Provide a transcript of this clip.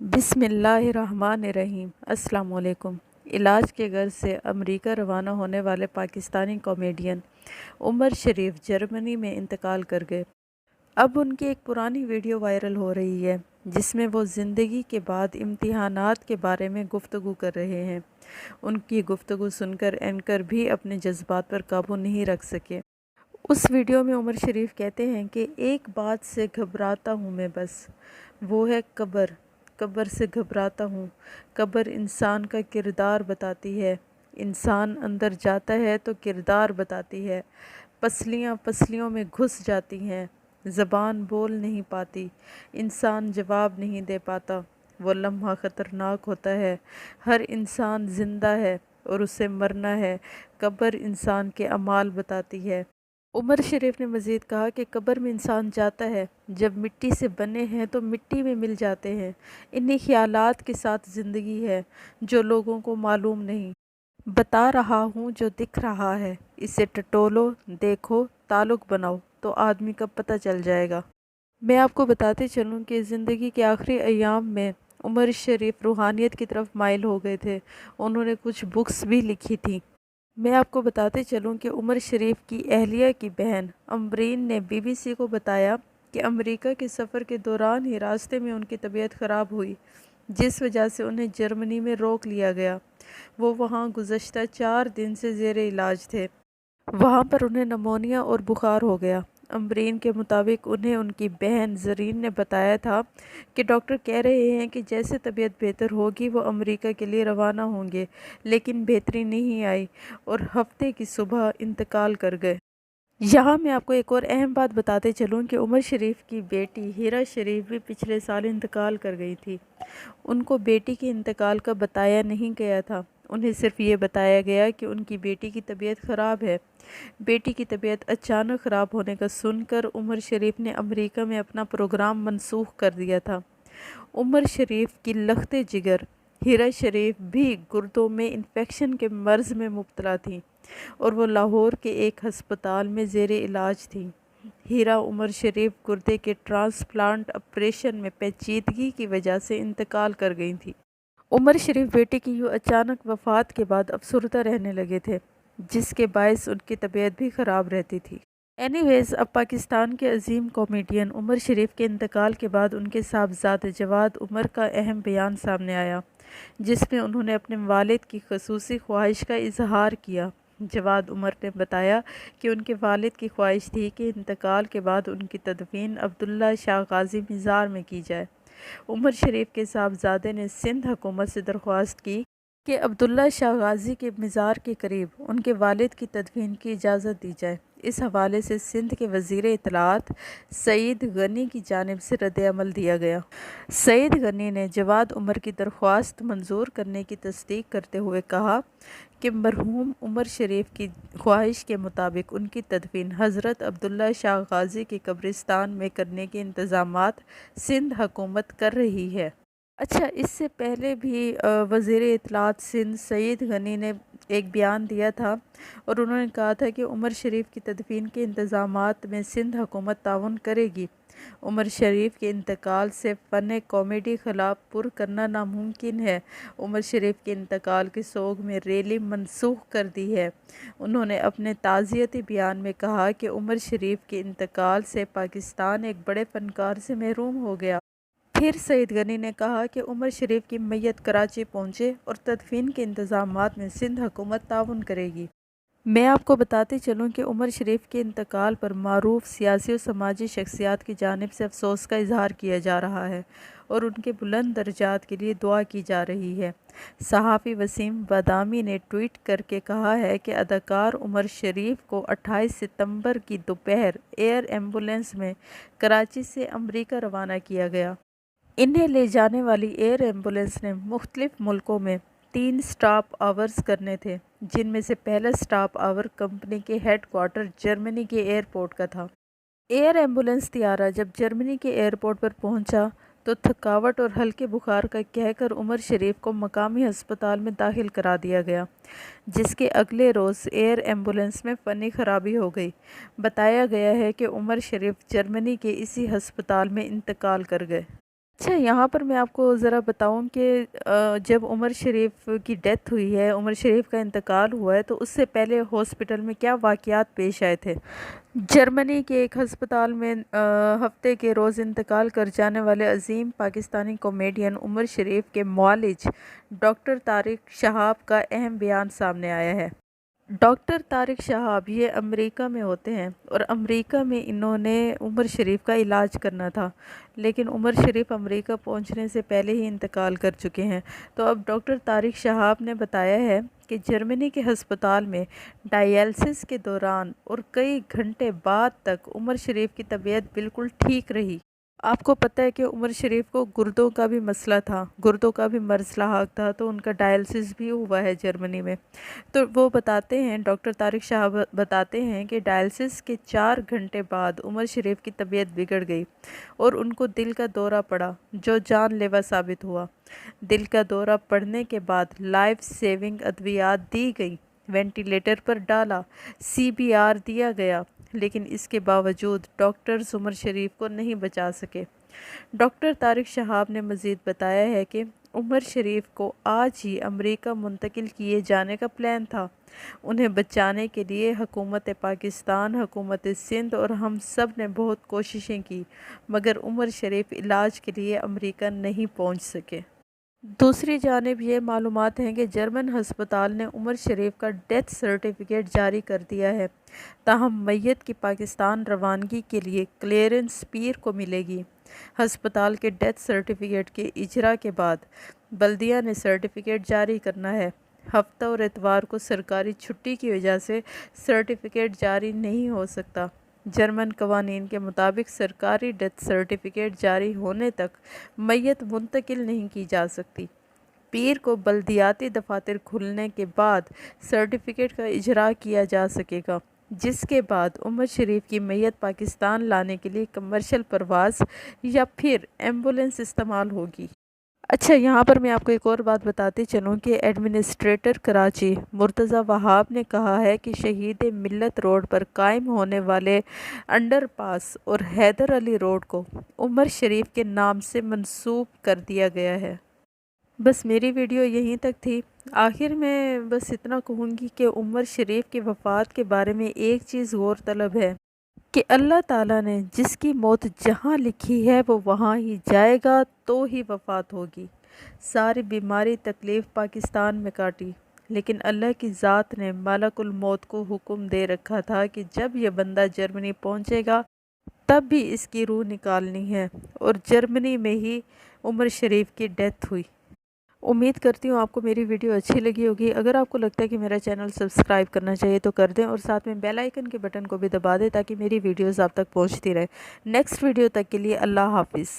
بسم اللہ الرحمن الرحیم۔ السلام علیکم۔ علاج کے غرض سے امریکہ روانہ ہونے والے پاکستانی کامیڈین عمر شریف جرمنی میں انتقال کر گئے۔ اب ان کی ایک پرانی ویڈیو وائرل ہو رہی ہے جس میں وہ زندگی کے بعد امتحانات کے بارے میں گفتگو کر رہے ہیں۔ ان کی گفتگو سن کر اینکر بھی اپنے جذبات پر قابو نہیں رکھ سکے۔ اس ویڈیو میں عمر شریف کہتے ہیں کہ ایک بات سے گھبراتا ہوں میں، بس وہ ہے قبر۔ قبر سے گھبراتا ہوں۔ قبر انسان کا کردار بتاتی ہے۔ انسان اندر جاتا ہے تو کردار بتاتی ہے۔ پسلیاں پسلیوں میں گھس جاتی ہیں۔ زبان بول نہیں پاتی۔ انسان جواب نہیں دے پاتا۔ وہ لمحہ خطرناک ہوتا ہے۔ ہر انسان زندہ ہے اور اسے مرنا ہے۔ قبر انسان کے اعمال بتاتی ہے۔ عمر شریف نے مزید کہا کہ قبر میں انسان جاتا ہے، جب مٹی سے بنے ہیں تو مٹی میں مل جاتے ہیں۔ انہی خیالات کے ساتھ زندگی ہے جو لوگوں کو معلوم نہیں۔ بتا رہا ہوں جو دکھ رہا ہے، اسے ٹٹولو، دیکھو، تعلق بناؤ تو آدمی کا پتہ چل جائے گا۔ میں آپ کو بتاتے چلوں کہ زندگی کے آخری ایام میں عمر شریف روحانیت کی طرف مائل ہو گئے تھے۔ انہوں نے کچھ بکس بھی لکھی تھیں۔ میں آپ کو بتاتے چلوں کہ عمر شریف کی اہلیہ کی بہن امبرین نے BBC کو بتایا کہ امریکہ کے سفر کے دوران ہی راستے میں ان کی طبیعت خراب ہوئی، جس وجہ سے انہیں جرمنی میں روک لیا گیا۔ وہ وہاں گزشتہ 4 دن سے زیر علاج تھے۔ وہاں پر انہیں نمونیا اور بخار ہو گیا۔ امبرین کے مطابق انہیں ان کی بہن زرین نے بتایا تھا کہ ڈاکٹر کہہ رہے ہیں کہ جیسے طبیعت بہتر ہوگی وہ امریکہ کے لیے روانہ ہوں گے، لیکن بہتری نہیں آئی اور ہفتے کی صبح انتقال کر گئے۔ یہاں میں آپ کو ایک اور اہم بات بتاتے چلوں کہ عمر شریف کی بیٹی ہیرا شریف بھی پچھلے سال انتقال کر گئی تھی۔ ان کو بیٹی کے انتقال کا بتایا نہیں گیا تھا۔ انہیں صرف یہ بتایا گیا کہ ان کی بیٹی کی طبیعت خراب ہے۔ بیٹی کی طبیعت اچانک خراب ہونے کا سن کر عمر شریف نے امریکہ میں اپنا پروگرام منسوخ کر دیا تھا۔ عمر شریف کی لخت جگر ہیرا شریف بھی گردوں میں انفیکشن کے مرض میں مبتلا تھیں اور وہ لاہور کے ایک ہسپتال میں زیر علاج تھیں۔ ہیرا عمر شریف گردے کے ٹرانسپلانٹ آپریشن میں پیچیدگی کی وجہ سے انتقال کر گئی تھیں۔ عمر شریف بیٹے کی یوں اچانک وفات کے بعد افسردہ رہنے لگے تھے، جس کے باعث ان کی طبیعت بھی خراب رہتی تھی۔ اب پاکستان کے عظیم کامیڈین عمر شریف کے انتقال کے بعد ان کے صاحبزادے جواد عمر کا اہم بیان سامنے آیا، جس میں انہوں نے اپنے والد کی خصوصی خواہش کا اظہار کیا۔ جواد عمر نے بتایا کہ ان کے والد کی خواہش تھی کہ انتقال کے بعد ان کی تدفین عبداللہ شاہ غازی مزار میں کی جائے۔ عمر شریف کے صاحبزادے نے سندھ حکومت سے درخواست کی کہ عبداللہ شاہ غازی کے مزار کے قریب ان کے والد کی تدفین کی اجازت دی جائے۔ اس حوالے سے سندھ کے وزیر اطلاعات سعید غنی کی جانب سے رد عمل دیا گیا۔ سعید غنی نے جواد عمر کی درخواست منظور کرنے کی تصدیق کرتے ہوئے کہا کہ مرحوم عمر شریف کی خواہش کے مطابق ان کی تدفین حضرت عبداللہ شاہ غازی کے قبرستان میں کرنے کے انتظامات سندھ حکومت کر رہی ہے۔ اچھا، اس سے پہلے بھی وزیر اطلاعات سندھ سعید غنی نے ایک بیان دیا تھا اور انہوں نے کہا تھا کہ عمر شریف کی تدفین کے انتظامات میں سندھ حکومت تعاون کرے گی۔ عمر شریف کے انتقال سے فن کامیڈی خلا پر کرنا ناممکن ہے۔ عمر شریف کے انتقال کی سوگ میں ریلی منسوخ کر دی ہے۔ انہوں نے اپنے تعزیتی بیان میں کہا کہ عمر شریف کے انتقال سے پاکستان ایک بڑے فنکار سے محروم ہو گیا۔ پھر سعید غنی نے کہا کہ عمر شریف کی میت کراچی پہنچے اور تدفین کے انتظامات میں سندھ حکومت تعاون کرے گی۔ میں آپ کو بتاتے چلوں کہ عمر شریف کے انتقال پر معروف سیاسی و سماجی شخصیات کی جانب سے افسوس کا اظہار کیا جا رہا ہے اور ان کے بلند درجات کے لیے دعا کی جا رہی ہے۔ صحافی وسیم بادامی نے ٹویٹ کر کے کہا ہے کہ اداکار عمر شریف کو 28 ستمبر کی دوپہر ایئر ایمبولینس میں کراچی سے امریکہ روانہ کیا گیا۔ انہیں لے جانے والی ایئر ایمبولینس نے مختلف ملکوں میں 3 سٹاپ آورز کرنے تھے، جن میں سے پہلا سٹاپ آور کمپنی کے ہیڈ کوارٹر جرمنی کے ایئرپورٹ کا تھا۔ ایئر ایمبولینس طیارہ جب جرمنی کے ایئرپورٹ پر پہنچا تو تھکاوٹ اور ہلکے بخار کا کہہ کر عمر شریف کو مقامی ہسپتال میں داخل کرا دیا گیا، جس کے اگلے روز ایئر ایمبولینس میں فنی خرابی ہو گئی۔ بتایا گیا ہے کہ عمر شریف جرمنی کے اسی ہسپتال میں انتقال کر گئے۔ اچھا، یہاں پر میں آپ کو ذرا بتاؤں کہ جب عمر شریف کی ڈیتھ ہوئی ہے، عمر شریف کا انتقال ہوا ہے، تو اس سے پہلے ہاسپٹل میں کیا واقعات پیش آئے تھے۔ جرمنی کے ایک ہسپتال میں ہفتے کے روز انتقال کر جانے والے عظیم پاکستانی کامیڈین عمر شریف کے معالج ڈاکٹر طارق شہاب کا اہم بیان سامنے آیا ہے۔ ڈاکٹر طارق شہاب یہ امریکہ میں ہوتے ہیں اور امریکہ میں انہوں نے عمر شریف کا علاج کرنا تھا، لیکن عمر شریف امریکہ پہنچنے سے پہلے ہی انتقال کر چکے ہیں۔ تو اب ڈاکٹر طارق شہاب نے بتایا ہے کہ جرمنی کے ہسپتال میں ڈائیلسس کے دوران اور کئی گھنٹے بعد تک عمر شریف کی طبیعت بالکل ٹھیک رہی۔ آپ کو پتہ ہے کہ عمر شریف کو گردوں کا بھی مسئلہ تھا، گردوں کا بھی مرض لاحق تھا، تو ان کا ڈائلسس بھی ہوا ہے جرمنی میں۔ تو وہ بتاتے ہیں، ڈاکٹر طارق شہاب بتاتے ہیں کہ ڈائلسس کے 4 گھنٹے بعد عمر شریف کی طبیعت بگڑ گئی اور ان کو دل کا دورہ پڑا جو جان لیوا ثابت ہوا۔ دل کا دورہ پڑنے کے بعد لائف سیونگ ادویات دی گئی، وینٹیلیٹر پر ڈالا، سی بی آر دیا گیا، لیکن اس کے باوجود ڈاکٹرز عمر شریف کو نہیں بچا سکے۔ ڈاکٹر طارق شہاب نے مزید بتایا ہے کہ عمر شریف کو آج ہی امریکہ منتقل کیے جانے کا پلان تھا۔ انہیں بچانے کے لیے حکومت پاکستان، حکومت سندھ اور ہم سب نے بہت کوششیں کی، مگر عمر شریف علاج کے لیے امریکہ نہیں پہنچ سکے۔ دوسری جانب یہ معلومات ہیں کہ جرمن ہسپتال نے عمر شریف کا ڈیتھ سرٹیفکیٹ جاری کر دیا ہے، تاہم میت کی پاکستان روانگی کے لیے کلیئرنس پیر کو ملے گی۔ ہسپتال کے ڈیتھ سرٹیفکیٹ کے اجرا کے بعد بلدیہ نے سرٹیفکیٹ جاری کرنا ہے۔ ہفتہ اور اتوار کو سرکاری چھٹی کی وجہ سے سرٹیفکیٹ جاری نہیں ہو سکتا۔ جرمن قوانین کے مطابق سرکاری ڈیتھ سرٹیفکیٹ جاری ہونے تک میت منتقل نہیں کی جا سکتی۔ پیر کو بلدیاتی دفاتر کھلنے کے بعد سرٹیفکیٹ کا اجرا کیا جا سکے گا، جس کے بعد عمر شریف کی میت پاکستان لانے کے لیے کمرشل پرواز یا پھر ایمبولینس استعمال ہوگی۔ اچھا، یہاں پر میں آپ کو ایک اور بات بتاتی چلوں کہ ایڈمنسٹریٹر کراچی مرتضی وہاب نے کہا ہے کہ شہید ملت روڈ پر قائم ہونے والے انڈر پاس اور حیدر علی روڈ کو عمر شریف کے نام سے منسوب کر دیا گیا ہے۔ بس میری ویڈیو یہیں تک تھی۔ آخر میں بس اتنا کہوں گی کہ عمر شریف کی وفات کے بارے میں ایک چیز غور طلب ہے کہ اللہ تعالیٰ نے جس کی موت جہاں لکھی ہے وہ وہاں ہی جائے گا، تو ہی وفات ہوگی۔ ساری بیماری تکلیف پاکستان میں کاٹی، لیکن اللہ کی ذات نے ملک الموت کو حکم دے رکھا تھا کہ جب یہ بندہ جرمنی پہنچے گا تب بھی اس کی روح نکالنی ہے، اور جرمنی میں ہی عمر شریف کی ڈیتھ ہوئی۔ امید کرتی ہوں آپ کو میری ویڈیو اچھی لگی ہوگی۔ اگر آپ کو لگتا ہے کہ میرا چینل سبسکرائب کرنا چاہیے تو کر دیں، اور ساتھ میں بیل آئیکن کے بٹن کو بھی دبا دیں تاکہ میری ویڈیوز آپ تک پہنچتی رہے۔ نیکسٹ ویڈیو تک کے لیے اللہ حافظ۔